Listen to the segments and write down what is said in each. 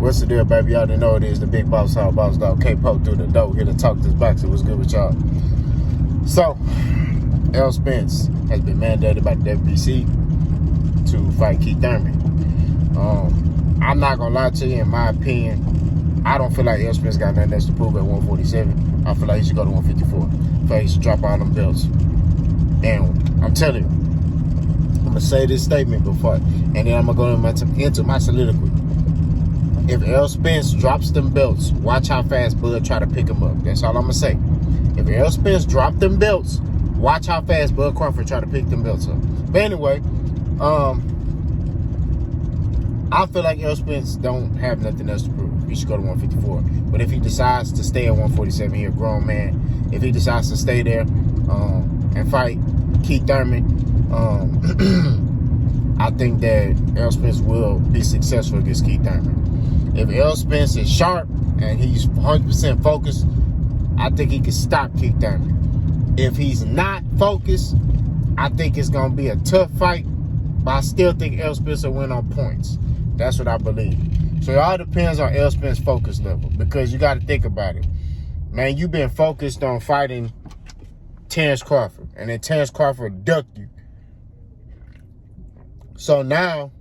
What's the deal, baby? Y'all didn't know it is the big boss hog, boss dog, K-Poke through the dough, here to talk this boxing. What's good with y'all? So, Errol Spence has been mandated by the WBC to fight Keith Thurman. I'm not going to lie to you, in my opinion, I don't feel like Errol Spence got nothing else to prove at 147. I feel like he should go to 154. I feel like he should drop all them belts. And I'm telling you, I'm going to say this statement before, and then I'm going to go into my soliloquy. If Errol Spence drops them belts, watch how fast Bud try to pick him up. That's all I'm going to say. If Errol Spence drop them belts, watch how fast Bud Crawford try to pick them belts up. But anyway, I feel like Errol Spence don't have nothing else to prove. He should go to 154. But if he decides to stay at 147, he's a grown man. If he decides to stay there and fight Keith Thurman, I think that Errol Spence will be successful against Keith Thurman. If Errol Spence is sharp and he's 100% focused, I think he can stop Keith Thurman. If he's not focused, I think it's going to be a tough fight, but I still think Errol Spence will win on points. That's what I believe. So it all depends on Errol Spence's focus level, because you got to think about it. Man, you've been focused on fighting Terrence Crawford, and then Terrence Crawford ducked you. So now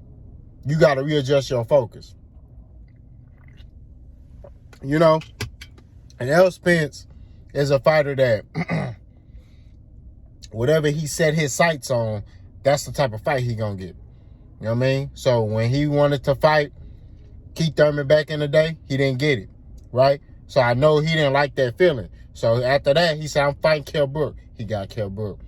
you got to readjust your focus. You know, and Errol Spence is a fighter that whatever he set his sights on, that's the type of fight he gonna get. You know what I mean? So when he wanted to fight Keith Thurman back in the day, he didn't get it, right? So I know he didn't like that feeling. So after that, he said, I'm fighting Kell Brook. He got Kell Brook.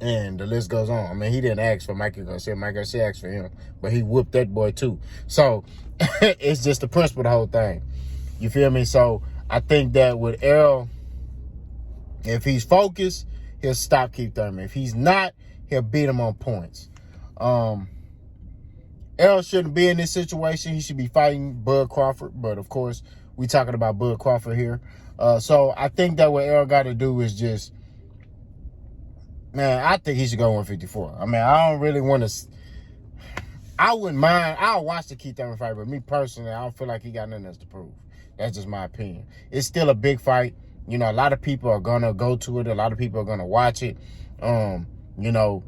And the list goes on. I mean, he didn't ask for Mikey Garcia. Mike Garcia asked for him. But he whooped that boy too. So it's just the principle of the whole thing. You feel me? So I think that with Errol, if he's focused, he'll stop Keith Thurman. If he's not, he'll beat him on points. Errol shouldn't be in this situation. He should be fighting Bud Crawford. But, of course, we talking about Bud Crawford here. So I think that what Errol got to do is just, man, I think he should go 154. I mean, I don't really want to. I wouldn't mind. I'll watch the Keith Thurman fight, but me personally, I don't feel like he got nothing else to prove. That's just my opinion. It's still a big fight. You know, a lot of people are going to go to it. A lot of people are going to watch it. You know,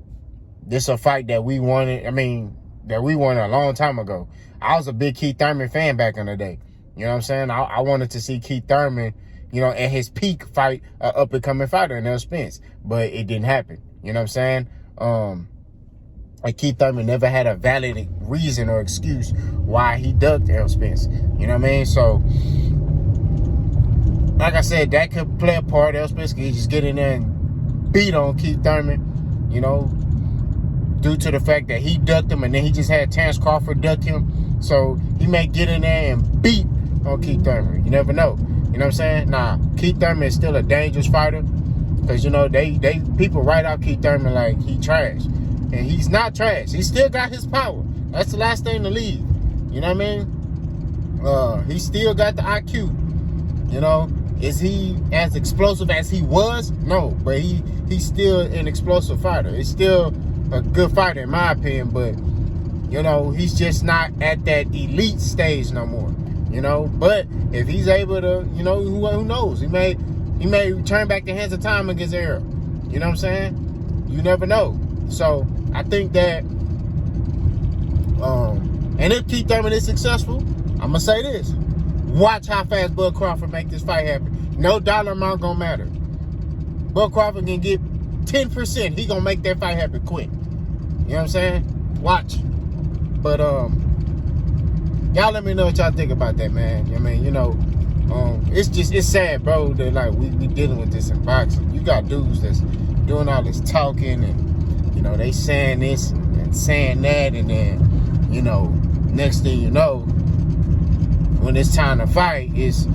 this is a fight that we wanted. I mean, that we wanted a long time ago. I was a big Keith Thurman fan back in the day. You know what I'm saying? I wanted to see Keith Thurman, you know, at his peak fight, an up-and-coming fighter in Errol Spence. But it didn't happen. You know what I'm saying? Like Keith Thurman never had a valid reason or excuse why he ducked Errol Spence. You know what I mean? So, like I said, that could play a part. Errol Spence could just get in there and beat on Keith Thurman, you know, due to the fact that he ducked him and then he just had Terrence Crawford duck him. So he may get in there and beat on Keith Thurman. You never know. You know what I'm saying? Nah, Keith Thurman is still a dangerous fighter because, you know, they people write out Keith Thurman like he trash. And he's not trash. He still got his power. That's the last thing to leave. You know what I mean? He still got the IQ. You know? Is he as explosive as he was? No. But he's still an explosive fighter. He's still a good fighter in my opinion. But, you know, he's just not at that elite stage no more. You know? But if he's able to, you know, who knows? He may turn back the hands of time against Errol. You know what I'm saying? You never know. So I think that, and if Keith Thurman is successful, I'm going to say this. Watch how fast Bud Crawford make this fight happen. No dollar amount going to matter. Bud Crawford can get 10%. He going to make that fight happen quick. You know what I'm saying? Watch. But, y'all let me know what y'all think about that, man. I mean, you know, it's sad, bro, that, like, we dealing with this in boxing. You got dudes that's doing all this talking and, you know, they saying this and saying that, and then, you know, next thing you know, when it's time to fight, it's,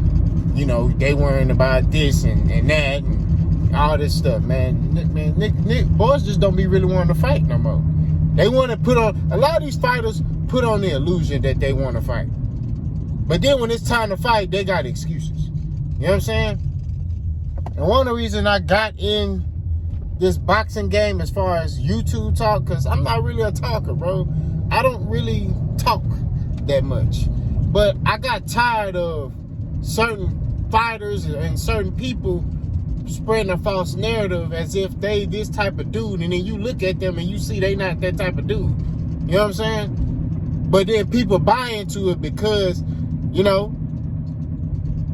you know, they worrying about this and that and all this stuff, man. Nick, boys just don't be really wanting to fight no more. They want to put on, a lot of these fighters put on the illusion that they want to fight. But then when it's time to fight, they got excuses. You know what I'm saying? And one of the reasons I got in this boxing game as far as YouTube talk, because I'm not really a talker, bro. I don't really talk that much. But I got tired of certain fighters and certain people spreading a false narrative as if they this type of dude, and then you look at them and you see they not that type of dude. You know what I'm saying? But then people buy into it because, you know,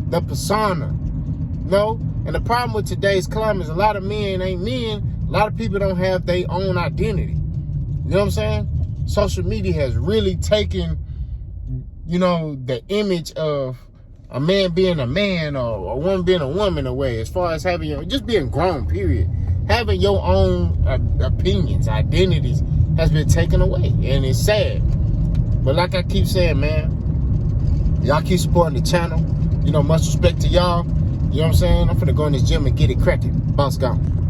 the persona. You know? And the problem with today's climate is a lot of men ain't men. A lot of people don't have their own identity. You know what I'm saying? Social media has really taken, you know, the image of a man being a man or a woman being a woman away, as far as having your, just being grown, period. Having your own opinions, identities has been taken away, and it's sad. But like I keep saying, man, y'all keep supporting the channel. You know, much respect to y'all. You know what I'm saying? I'm finna go in this gym and get it cracking. Boss gone.